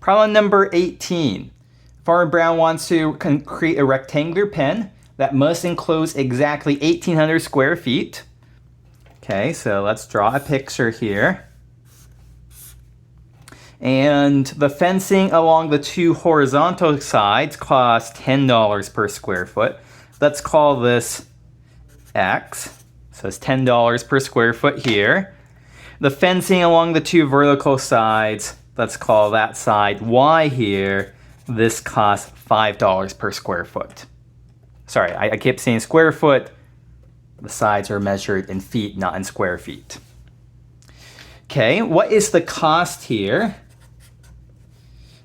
Problem number 18. Farmer Brown wants to create a rectangular pen that must enclose exactly 1,800 square feet. Okay, so let's draw a picture here. And the fencing along the two horizontal sides costs $10 per square foot. Let's call this X. So it's $10 per square foot here. The fencing along the two vertical sides, let's call that side Y here. This costs $5 per square foot. Sorry, I kept saying square foot. The sides are measured in feet, not in square feet. Okay, what is the cost here?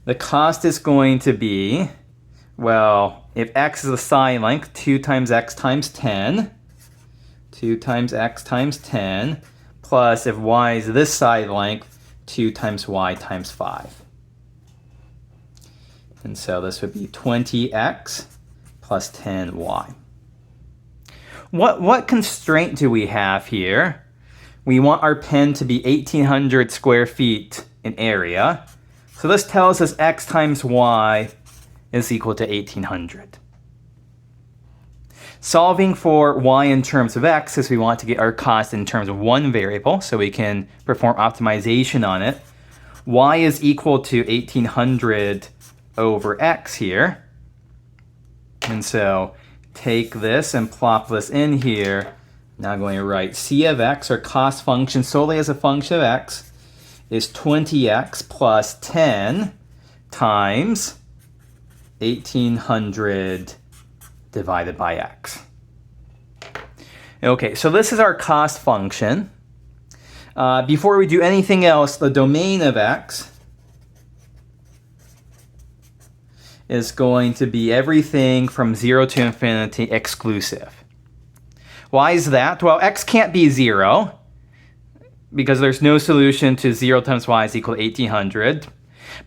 The cost is going to be, well, if X is the side length, 2 times X times 10. 2 times X times 10. Plus, if Y is this side length, 2 times Y times 5. And so this would be 20X plus 10Y. What constraint do we have here? We want our pen to be 1,800 square feet in area. So this tells us X times Y is equal to 1,800. Solving for Y in terms of X is we want to get our cost in terms of one variable so we can perform optimization on it. Y is equal to 1,800 over X here. And so take this and plop this in here. Now I'm going to write C of X, or cost function solely as a function of X, is 20X plus 10 times 1,800 divided by X. Okay, so this is our cost function. Before we do anything else, the domain of X is going to be everything from 0 to infinity exclusive. Why is that? Well, X can't be 0 because there's no solution to 0 times Y is equal to 1,800.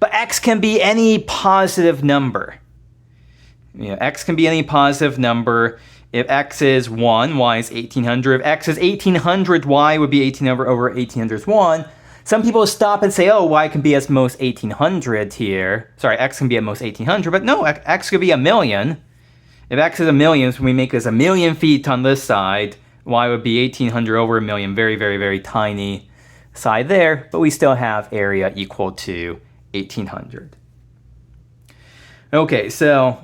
But X can be any positive number. X can be any positive number. If X is 1, Y is 1,800. If X is 1,800, Y would be 1,800 over 1,800 is 1. Some people stop and say, oh, Y can be at most 1,800 here. Sorry, X can be at most 1,800, but no, X could be 1,000,000. If X is 1,000,000, so we make this 1,000,000 feet on this side, Y would be 1,800 over 1,000,000, very, very, very tiny side there, but we still have area equal to 1,800. Okay, so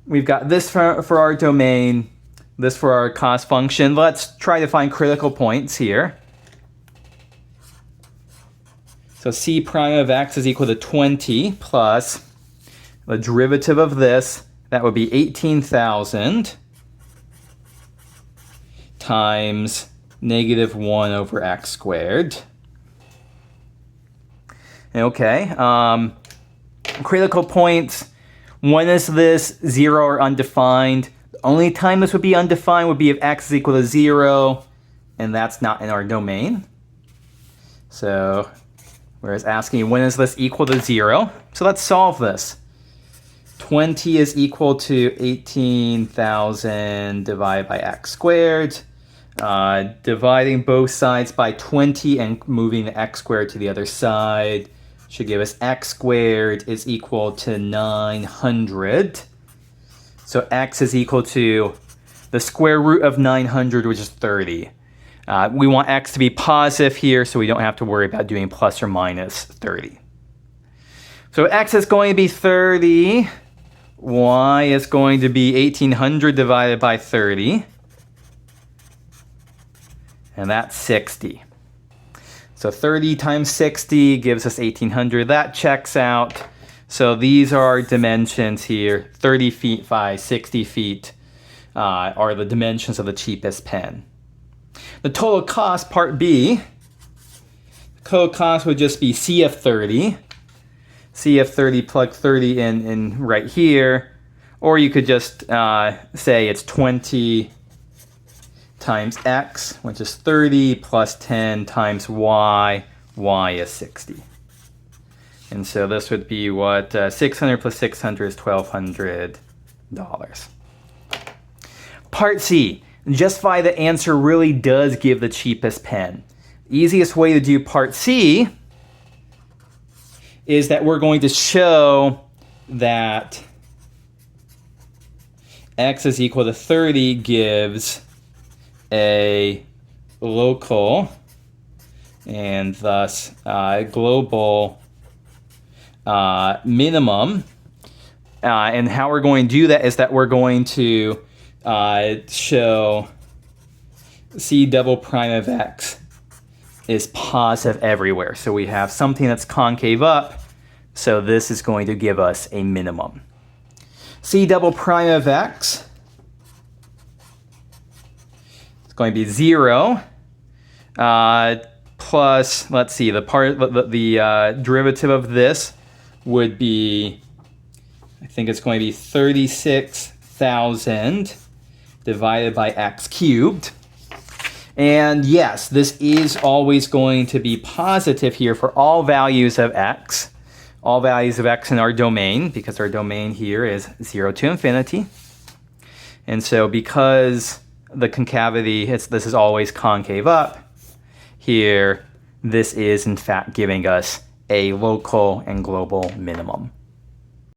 we've got this for our domain, this for our cost function. Let's try to find critical points here. So C prime of X is equal to 20 plus the derivative of this. That would be 18,000 times negative 1 over X squared. Okay, critical points. When is this 0 or undefined? The only time this would be undefined would be if X is equal to 0, and that's not in our domain. So whereas asking when is this equal to 0? So let's solve this. 20 is equal to 18,000 divided by X squared. Dividing both sides by 20 and moving the X squared to the other side should give us X squared is equal to 900. So X is equal to the square root of 900, which is 30. We want X to be positive here, so we don't have to worry about doing plus or minus 30. So X is going to be 30. Y is going to be 1,800 divided by 30. And that's 60. So 30 times 60 gives us 1,800. That checks out. So these are our dimensions here. 30 feet by 60 feet are the dimensions of the cheapest pen. The total cost, part B, the total cost would just be C of 30. C of 30, plug 30 in right here. Or you could just say it's 20 times X, which is 30, plus 10 times Y. Y is 60. And so this would be what? 600 plus 600 is $1,200. Part C. Justify the answer really does give the cheapest pen. The easiest way to do part C is that we're going to show that x is equal to 30 gives a local and thus global minimum. And how we're going to do that is that we're going to show c double prime of x is positive everywhere. So we have something that's concave up, so this is going to give us a minimum. C double prime of x is going to be 0 plus, let's see, the derivative of this would be, I think it's going to be 36,000 divided by x cubed. And yes, this is always going to be positive here for all values of x. All values of x in our domain, because our domain here is 0 to infinity. And so because the concavity, this is always concave up, here, this is in fact giving us a local and global minimum.